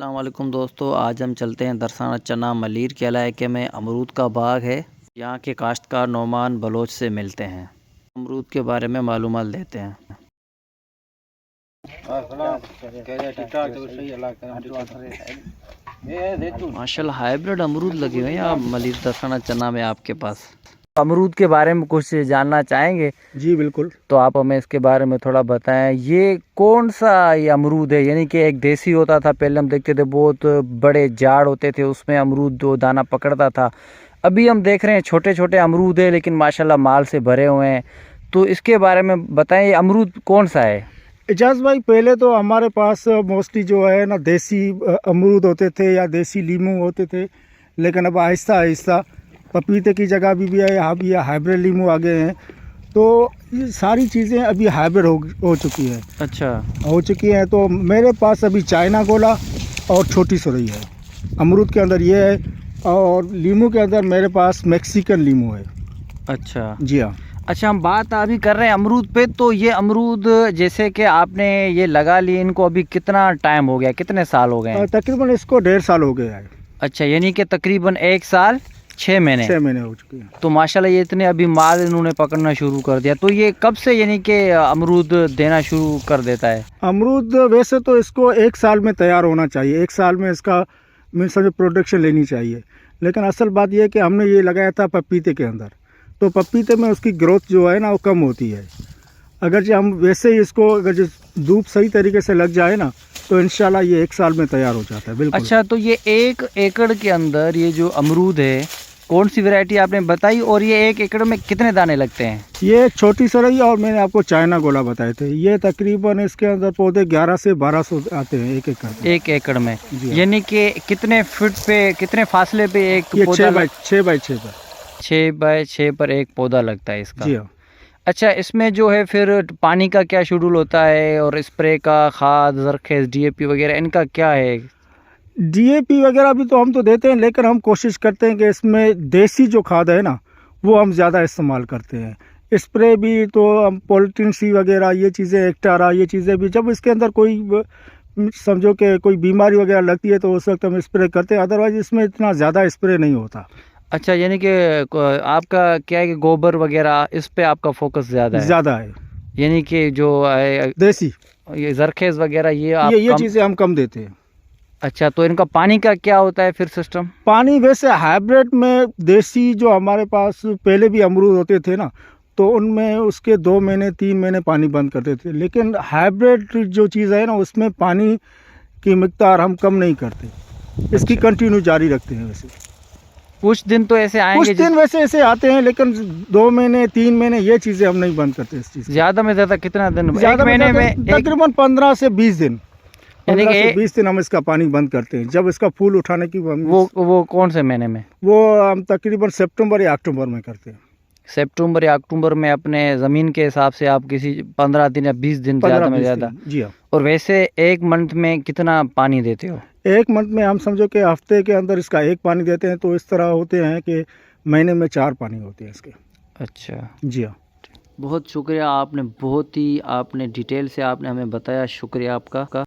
अस्सलाम वालेकुम दोस्तों, आज हम चलते हैं दरसाना चना मलीर के इलाके में। अमरूद का बाग है। यहाँ के काश्तकार नोमान बलोच से मिलते हैं, अमरूद के बारे में मालूमात देते हैं। माशाल्लाह हाइब्रिड अमरूद लगे हुए हैं यहाँ मलीर दरसाना चना में आपके पास। अमरूद के बारे में कुछ जानना चाहेंगे? जी बिल्कुल। तो आप हमें इसके बारे में थोड़ा बताएं। ये कौन सा ये अमरूद है? यानी कि एक देसी होता था, पहले हम देखते थे बहुत बड़े झाड़ होते थे, उसमें अमरूद दो दाना पकड़ता था। अभी हम देख रहे हैं छोटे छोटे अमरूद है, लेकिन माशाल्लाह माल से भरे हुए हैं। तो इसके बारे में बताएं, ये अमरूद कौन सा है? एजाज भाई, पहले तो हमारे पास मोस्टली जो है ना देसी अमरूद होते थे या देसी लीमू होते थे, लेकिन अब आहिस्ता आहिस्ता पपीते की जगह भी है, यहाँ भी हाइब्रिड लीमू आ गए हैं। तो ये सारी चीज़ें अभी हाइब्रिड हो चुकी है। अच्छा, हो चुकी हैं। तो मेरे पास अभी चाइना गोला और छोटी सुरई है। अमरूद के अंदर ये है, और लीमू के अंदर मेरे पास मैक्सिकन लीमू है। अच्छा जी हाँ। अच्छा, हम बात अभी कर रहे हैं अमरूद पे। तो ये अमरूद जैसे कि आपने ये लगा लिए, इनको अभी कितना टाइम हो गया, कितने साल हो गए हैं? तकरीबन इसको 1.5 साल हो गया है। अच्छा, यानी कि तकरीबन 1 साल 6 महीने। 6 महीने हो चुके हैं। तो माशाल्लाह ये इतने अभी माल इन्होंने पकड़ना शुरू कर दिया। तो ये कब से यानी कि अमरूद देना शुरू कर देता है? अमरूद वैसे तो इसको 1 साल में तैयार होना चाहिए, 1 साल में इसका समझो प्रोडक्शन लेनी चाहिए। लेकिन असल बात यह है कि हमने ये लगाया था पपीते के अंदर, तो पपीते में उसकी ग्रोथ जो है ना वो कम होती है। अगर जो हम वैसे ही इसको अगर जो धूप सही तरीके से लग जाए ना, तो इंशाल्लाह ये 1 साल में तैयार हो जाता है। बिल्कुल। अच्छा, तो ये 1 एकड़ के अंदर ये जो अमरूद है, कौन सी वैरायटी आपने बताई, और ये 1 एकड़ में कितने दाने लगते हैं? ये छोटी सरई और मैंने आपको चाइना गोला बताए थे। ये तकरीबन इसके अंदर पौधे 11 से 1200 आते हैं 1 एकड़ में। 1 एकड़ में यानी कि कितने फीट पे, कितने फासले पे एक ये पौधा? 6 बाई 6 पर 6 बाय 6 पर एक पौधा लगता है इसका। जी हाँ। अच्छा, इसमें जो है फिर पानी का क्या शेड्यूल होता है, और स्प्रे का, खाद, जरखेज, डीएपी वगैरह इनका क्या है? डीएपी वगैरह भी तो हम तो देते हैं, लेकिन हम कोशिश करते हैं कि इसमें देसी जो खाद है ना वो हम ज़्यादा इस्तेमाल करते हैं। स्प्रे भी तो हम पॉलिटीन सी वगैरह ये चीज़ें, एक्टारा ये चीज़ें भी, जब इसके अंदर कोई समझो कि कोई बीमारी वगैरह लगती है तो उस वक्त हम स्प्रे करते हैं। अदरवाइज इसमें इतना ज़्यादा स्प्रे नहीं होता। अच्छा, यानी कि आपका क्या है कि गोबर वगैरह इस पे आपका फोकस ज़्यादा है। यानी कि जो देसी ये जरखेज वगैरह ये चीज़ें हम कम देते हैं। अच्छा, तो इनका पानी का क्या होता है फिर सिस्टम? पानी वैसे हाइब्रिड में देसी जो हमारे पास पहले भी अमरूद होते थे ना, तो उनमें उसके 2 महीने 3 महीने पानी बंद करते थे। लेकिन हाइब्रिड जो चीज़ है ना उसमें पानी की मिकदार हम कम नहीं करते, इसकी कंटिन्यू जारी रखते हैं। वैसे कुछ दिन तो ऐसे आएंगे, कुछ दिन वैसे ऐसे आते हैं, लेकिन 2 महीने 3 महीने ये चीज़ें हम नहीं बंद करते। इस चीज़ ज़्यादा में ज़्यादा कितना दिन? ज़्यादा 1 महीने में तकरीबन 15 से 20 दिन, यानी 15 से 20 दिन हम इसका पानी बंद करते हैं। जब इसका फूल उठाने की वो कौन से महीने में? वो हम तकरीबन सितंबर या अक्टूबर में करते हैं। सितंबर या अक्टूबर में अपने ज़मीन के हिसाब से आप किसी 15 दिन या 20 दिन ज़्यादा में ज़्यादा। जी हाँ। और वैसे 1 मंथ में कितना पानी देते हो? 1 मंथ में हम समझो कि हफ्ते के अंदर इसका 1 पानी देते हैं, तो इस तरह होते हैं कि महीने में 4 पानी होते हैं इसके। अच्छा, जी हाँ। बहुत शुक्रिया, आपने बहुत ही डिटेल से आपने हमें बताया, शुक्रिया आपका।